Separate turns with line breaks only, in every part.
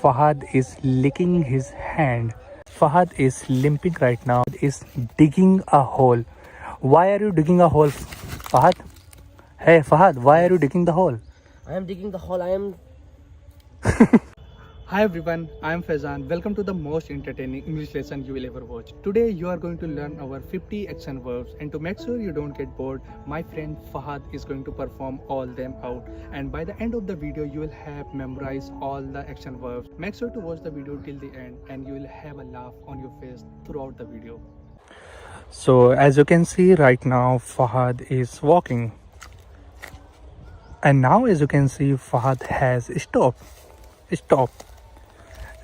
Fahad is licking his hand. Fahad is limping right now. Is digging a hole. Why are you digging a hole, Fahad? Hey Fahad, why are you digging the hole?
I am digging the hole. I am.
Hi everyone, I am Faizan. Welcome to the most entertaining English lesson you will ever watch. Today you are going to learn our 50 action verbs, and to make sure you don't get bored, my friend Fahad is going to perform all them out, and by the end of the video you will have memorized all the action verbs. Make sure to watch the video till the end and you will have a laugh on your face throughout the video. So as you can see right now, Fahad is walking, and now as you can see, Fahad has stopped.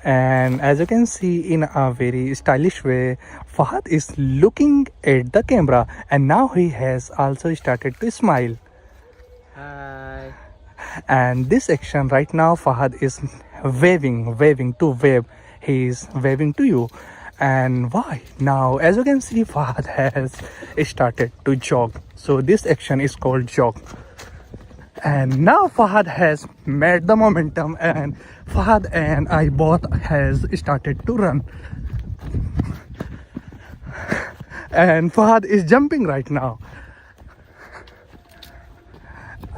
And as you can see, in a very stylish way, Fahad is looking at the camera, and now he has also started to smile.
Hi.
And this action right now, Fahad is waving to wave. He is waving to you. And why? Now as you can see, Fahad has started to jog. So this action is called jog. And now Fahad has made the momentum, and Fahad and I both has started to run. And Fahad is jumping right now.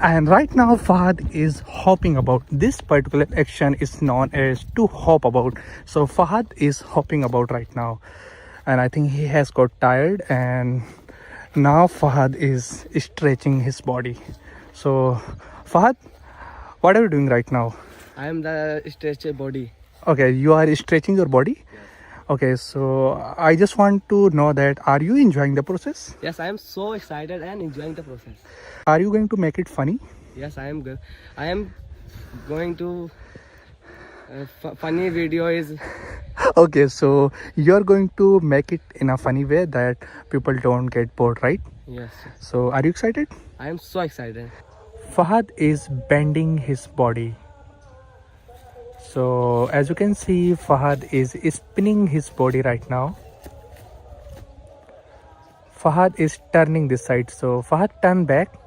And right now Fahad is hopping about. This particular action is known as to hop about. So Fahad is hopping about right now. And I think he has got tired, and now Fahad is stretching his body. So Fahad, what are you doing right now?
I am the stretcher body.
Okay, you are stretching your body?
Yes.
Okay, so I just want to know that, are you enjoying the process?
Yes, I am so excited and enjoying the process.
Are you going to make it funny?
Yes, I am good. I am going to funny video is.
Okay, so you're going to make it in a funny way that people don't get bored, right?
Yes.
So are you excited?
I am so excited.
Fahad is bending his body. So as you can see, Fahad is spinning his body right now. Fahad is turning this side. So Fahad, turn back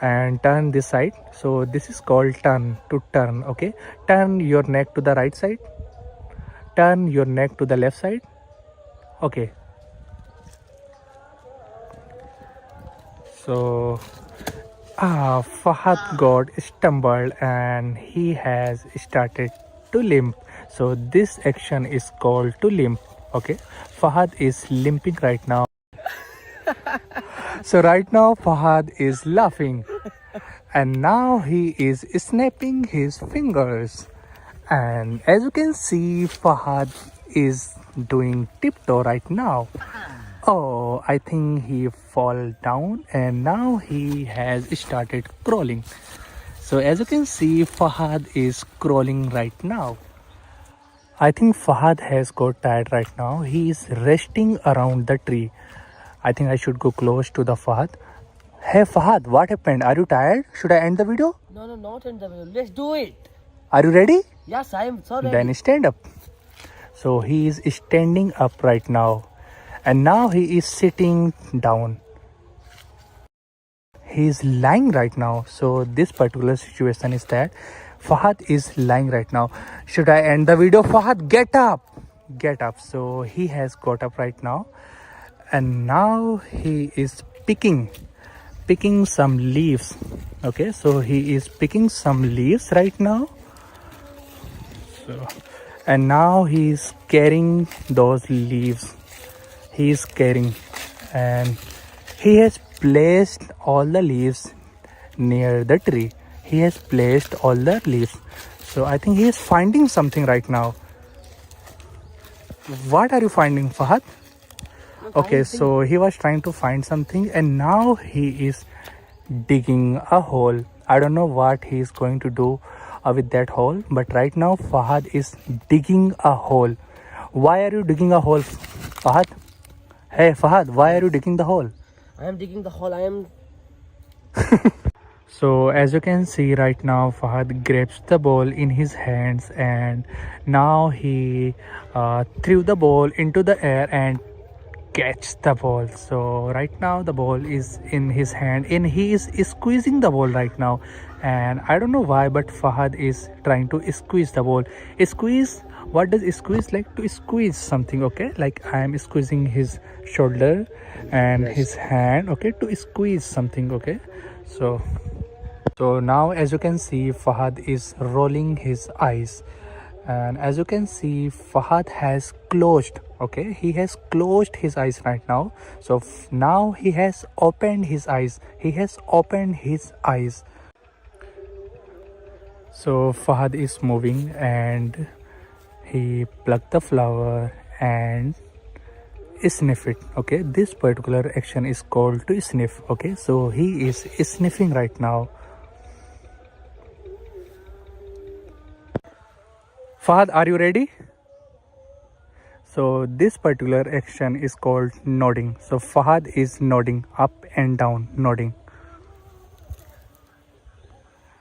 and turn this side. So this is called turn, to turn. Okay, turn your neck to the right side, turn your neck to the left side. Okay, so Fahad got stumbled and he has started to limp. So this action is called to limp. Okay, Fahad is limping right now. So right now Fahad is laughing, and now he is snapping his fingers. And as you can see, Fahad is doing tiptoe right now. Oh, I think he fall down, and now he has started crawling. So as you can see, Fahad is crawling right now. I think Fahad has got tired right now. He is resting around the tree. I think I should go close to the Fahad. Hey Fahad, what happened? Are you tired? Should I end the video?
No, not in the video. Let's do it.
Are you ready?
Yes, I am so ready.
Then stand up. So he is standing up right now. And now he is sitting down. He is lying right now. So this particular situation is that Fahad is lying right now. Should I end the video? Fahad, get up. Get up. So he has got up right now. And now he is picking some leaves. Okay, so he is picking some leaves right now. So, and now he is carrying those leaves. He is carrying, and he has placed all the leaves near the tree. He has placed all the leaves. So I think he is finding something right now. What are you finding, Fahad? Okay, so he was trying to find something, and now he is digging a hole. I don't know what he is going to do with that hole, but right now Fahad is digging a hole. Why are you digging a hole, Fahad? Hey Fahad, why are you digging the hole?
I am digging the hole. I am.
So as you can see right now, Fahad grabs the ball in his hands, and now he threw the ball into the air and catch the ball. So right now the ball is in his hand and he is squeezing the ball right now, and I don't know why, but Fahad is trying to squeeze the ball. Squeeze, what does squeeze? Like to squeeze something, okay? Like I am squeezing his shoulder and his hand, okay, to squeeze something, okay? So now as you can see, Fahad is rolling his eyes, and as you can see, Fahad has closed, okay, he has closed his eyes right now. So now he has opened his eyes, he has opened his eyes. So Fahad is moving and he plucked the flower and sniff it, okay. This particular action is called to sniff, okay. So he is sniffing right now. Fahad, are you ready? So this particular action is called nodding. So Fahad is nodding up and down, nodding.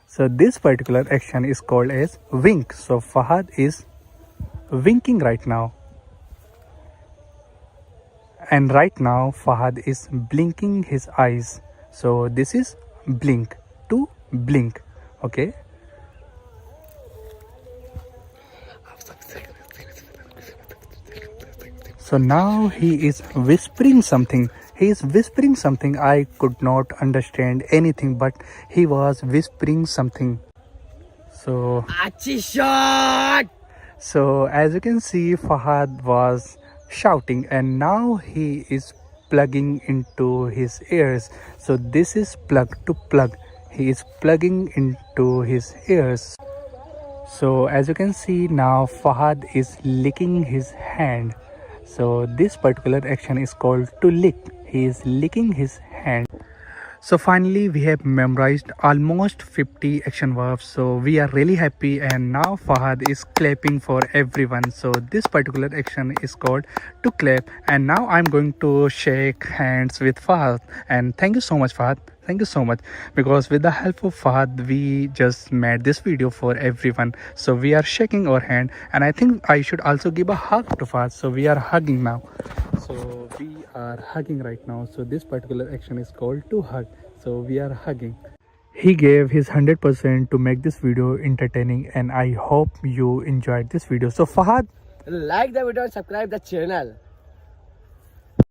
So this particular action is called as wink. So Fahad is winking right now. And right now Fahad is blinking his eyes. So this is blink, to blink, okay. So now he is whispering something. He is whispering something. I could not understand anything, but he was whispering something. So
shot.
So as you can see, Fahad was shouting and now he is plugging into his ears. So this is plug, to plug. He is plugging into his ears. So as you can see now, Fahad is licking his hand. So this particular action is called to lick. He is licking his hand. So finally we have memorized almost 50 action verbs. So we are really happy, and now Fahad is clapping for everyone. So this particular action is called to clap, and now I'm going to shake hands with Fahad. And thank you so much, Fahad. Thank you so much, because with the help of Fahad we just made this video for everyone. So we are shaking our hand, and I think I should also give a hug to Fahad. So we are hugging now. So we are hugging right now. So this particular action is called to hug. So we are hugging. He gave his 100% to make this video entertaining, and I hope you enjoyed this video. So Fahad,
Like the video and subscribe the channel.